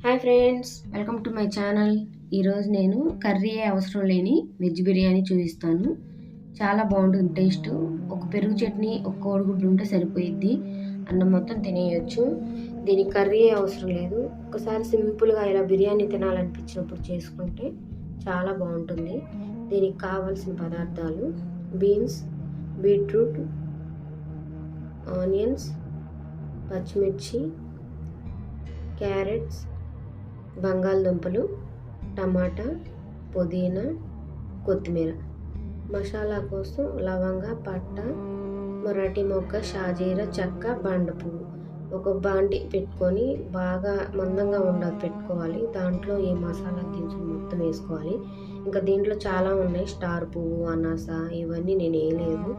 Hi friends, welcome to my channel. ఈరోజు నేను curry అవసరం లేని వెజ్ బిర్యానీ చూపిస్తాను. చాలా బాగుంటుంది టేస్ట్. ఒక పెరుగు చట్నీ, ఒక కోడిగుడ్డు ఉంటే సరిపోయిద్ది. అన్నం మొత్తం తినేయచ్చు. దీనికి కర్రీ అవసరం లేదు. ఒకసారి సింపుల్గా ఇలా బిర్యానీ తినాలనిపించినప్పుడు చేసుకుంటే చాలా బాగుంటుంది. దీనికి కావాల్సిన పదార్థాలు: బీన్స్, బీట్రూట్, ఆనియన్స్, పచ్చిమిర్చి, క్యారెట్స్, బంగాళదుంపలు, టమాటా, పుదీనా, కొత్తిమీర. మసాలా కోసం లవంగ, పట్ట, మరాఠీ మొగ్గ, షాజీరా, చెక్క, బండ పువ్వు. ఒక బాండి పెట్టుకొని బాగా మందంగా ఉండదు పెట్టుకోవాలి. దాంట్లో ఈ మసాలా దినుసులు మొత్తం వేసుకోవాలి. ఇంకా దీంట్లో చాలా ఉన్నాయి. స్టార్ పువ్వు, అనాస, ఇవన్నీ నేను వేయలేదు,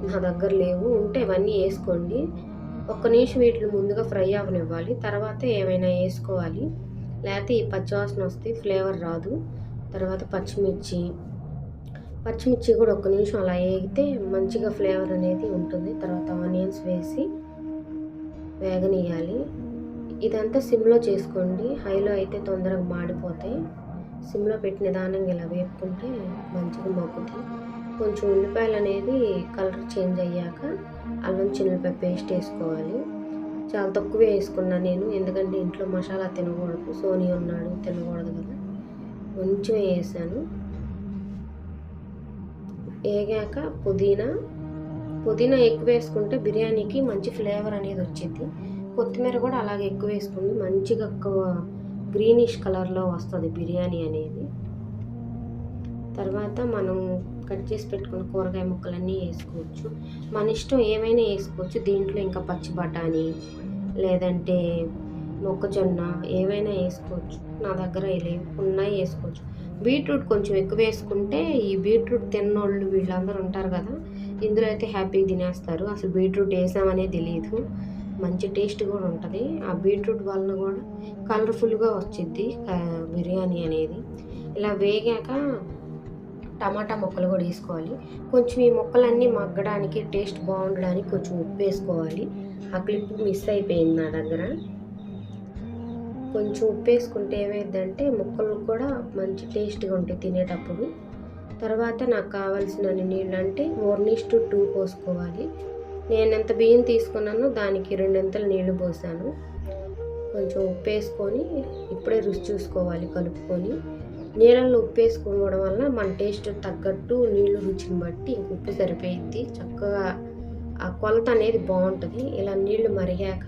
నా దగ్గర లేవు. ఉంటే ఇవన్నీ వేసుకోండి. ఒక్క నిమిషం వీటిని ముందుగా ఫ్రై అవ్వనివ్వాలి. తర్వాత ఏమైనా వేసుకోవాలి, లేకపోతే ఈ పచ్చివాసన వస్తే ఫ్లేవర్ రాదు. తర్వాత పచ్చిమిర్చి కూడా ఒక్క నిమిషం అలా వేగితే మంచిగా ఫ్లేవర్ అనేది ఉంటుంది. తర్వాత ఆనియన్స్ వేసి వేగనీయాలి. ఇదంతా సిమ్లో చేసుకోండి. హైలో అయితే తొందరగా మాడిపోతాయి. సిమ్లో పెట్టి నిదానంగా ఇలా వేపుకుంటే మంచిగా మగ్గుతాయి. కొంచెం ఉల్లిపాయలు అనేది కలర్ చేంజ్ అయ్యాక అల్లం చిన్నులపాయ పేస్ట్ వేసుకోవాలి. చాలా తక్కువే వేసుకున్నాను నేను, ఎందుకంటే ఇంట్లో మసాలా తినకూడదు, సోనీ ఉన్నాడు తినకూడదు కదా, కొంచెం వేసాను. వేగాక పుదీనా ఎక్కువ వేసుకుంటే బిర్యానీకి మంచి ఫ్లేవర్ అనేది వచ్చింది. కొత్తిమీర కూడా అలాగే ఎక్కువ వేసుకుంది, మంచిగా గ్రీనిష్ కలర్లో వస్తుంది బిర్యానీ అనేది. తర్వాత మనం కట్ చేసి పెట్టుకున్న కూరగాయ ముక్కలన్నీ వేసుకోవచ్చు. మన ఇష్టం, ఏమైనా వేసుకోవచ్చు. దీంట్లో ఇంకా పచ్చి బఠానీ లేదంటే మొక్కజొన్న ఏవైనా వేసుకోవచ్చు. నా దగ్గర ఉన్నాయి, వేసుకోవచ్చు. బీట్రూట్ కొంచెం ఎక్కువ వేసుకుంటే, ఈ బీట్రూట్ తిన్నోళ్ళు వీళ్ళందరూ ఉంటారు కదా, ఇందులో అయితే హ్యాపీగా తినేస్తారు. అసలు బీట్రూట్ వేసామనే తెలియదు. మంచి టేస్ట్ కూడా ఉంటుంది. ఆ బీట్రూట్ వలన కూడా కలర్ఫుల్గా వచ్చిద్ది బిర్యానీ అనేది. ఇలా వేగాక టమాటా ముక్కలు కూడా వేసుకోవాలి. కొంచెం ఈ ముక్కలన్నీ మగ్గడానికి, టేస్ట్ బాగుండడానికి కొంచెం ఉప్పు వేసుకోవాలి. ఆ క్లిప్ మిస్ అయిపోయింది నా దగ్గర. కొంచెం ఉప్పు వేసుకుంటే ఏమైందంటే ముక్కలు కూడా మంచి టేస్ట్గా ఉంటాయి తినేటప్పుడు. తర్వాత నాకు కావాల్సిన నీళ్ళు అంటే 1:2 పోసుకోవాలి. నేను ఎంత బియ్యం తీసుకున్నానో దానికి 2 నీళ్లు పోసాను. కొంచెం ఉప్పు వేసుకొని ఇప్పుడే రుచి చూసుకోవాలి కలుపుకొని. నీళ్ళల్లో ఉప్పు వేసుకోవడం వల్ల మన టేస్ట్ తగ్గట్టు నీళ్ళు రుచిని బట్టి ఇంక ఉప్పు సరిపోయిద్ది. చక్కగా ఆ కొలత అనేది బాగుంటుంది. ఇలా నీళ్లు మరిగాక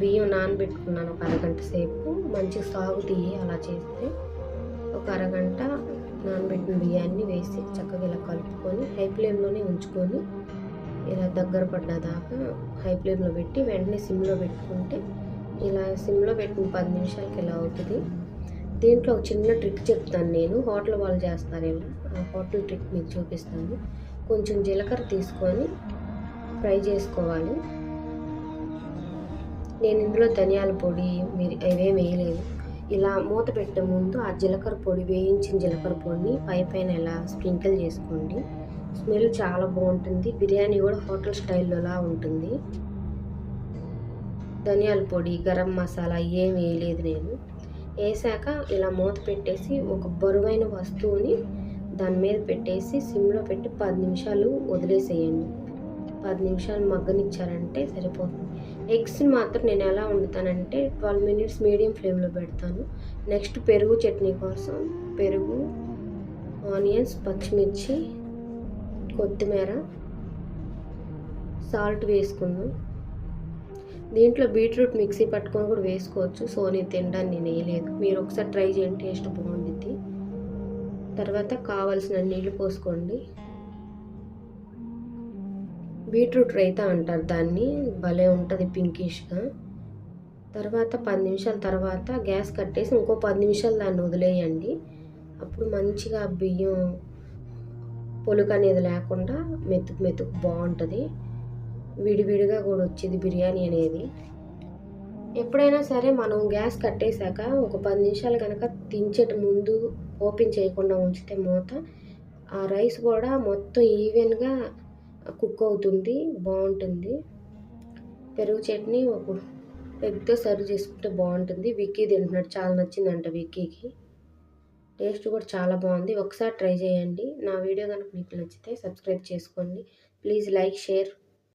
బియ్యం నానబెట్టుకున్నాను ఒక అరగంట సేపు. మంచిగా సాగుతాయి అలా చేస్తే. ఒక అరగంట నానబెట్టిన బియ్యాన్ని వేసి చక్కగా ఇలా కలుపుకొని హై ఫ్లేమ్లోనే ఉంచుకొని ఇలా దగ్గర పడ్డదాకా హై ఫ్లేమ్లో పెట్టి వెంటనే సిమ్లో పెట్టుకుంటే, ఇలా సిమ్లో పెట్టిన 10 నిమిషాలకి ఇలా అవుతుంది. దీంట్లో ఒక చిన్న ట్రిక్ చెప్తాను నేను, హోటల్ వాళ్ళు చేస్తారు ఇలా. ఆ హోటల్ ట్రిక్ మీకు చూపిస్తాను. కొంచెం జీలకర్ర తీసుకొని ఫ్రై చేసుకోవాలి. నేను ఇందులో ధనియాల పొడి అవేం వేయలేదు. ఇలా మూత పెట్టే ముందు ఆ జీలకర్ర పొడి, వేయించిన జీలకర్ర పొడిని పైన ఇలా స్ప్రింకిల్ చేసుకోండి. స్మెల్ చాలా బాగుంటుంది. బిర్యానీ కూడా హోటల్ స్టైల్లోలా ఉంటుంది. ధనియాల పొడి, గరం మసాలా ఏం వేయలేదు నేను. వేసాక ఇలా మూత పెట్టేసి ఒక బరువైన వస్తువుని దాని మీద పెట్టేసి సిమ్లో పెట్టి 10 నిమిషాలు వదిలేసేయండి. 10 నిమిషాలు మగ్గనిచ్చారంటే సరిపోతుంది. ఎగ్స్ని మాత్రం నేను ఎలా వండుతానంటే 12 మినిట్స్ మీడియం ఫ్లేమ్లో పెడతాను. నెక్స్ట్ పెరుగు చట్నీ కోసం పెరుగు, ఆనియన్స్, పచ్చిమిర్చి, కొత్తిమీర, సాల్ట్ వేసుకుందాం. దీంట్లో బీట్రూట్ మిక్సీ పట్టుకొని కూడా వేసుకోవచ్చు. సోనీ తినడానికి నేను వేయలేదు. మీరు ఒకసారి ట్రై చేయండి, టేస్ట్ బాగుంటుంది. తర్వాత కావాల్సిన నీళ్ళు పోసుకోండి. బీట్రూట్ రైతా అంటారు దాన్ని, భలే ఉంటుంది పింకిష్గా. తర్వాత 10 నిమిషాల తర్వాత గ్యాస్ కట్టేసి ఇంకో 10 నిమిషాలు దాన్ని వదిలేయండి. అప్పుడు మంచిగా బియ్యం పొలుకు అనేది లేకుండా మెతుకు బాగుంటుంది. విడివిడిగా కూడా వచ్చేది బిర్యానీ అనేది. ఎప్పుడైనా సరే మనం గ్యాస్ కట్టేశాక ఒక 10 నిమిషాలు కనుక దించేట ముందు ఓపెన్ చేయకుండా ఉంచితే మూత, ఆ రైస్ కూడా మొత్తం ఈవెన్గా కుక్ అవుతుంది, బాగుంటుంది. పెరుగు చట్నీ ఎగ్తో సర్వ్ చేసుకుంటే బాగుంటుంది. విక్కీ తింటున్నాడు, చాలా నచ్చిందంట విక్కీకి. టేస్ట్ కూడా చాలా బాగుంది. ఒకసారి ట్రై చేయండి. నా వీడియో కనుక మీకు నచ్చితే సబ్స్క్రైబ్ చేసుకోండి. Please like, share.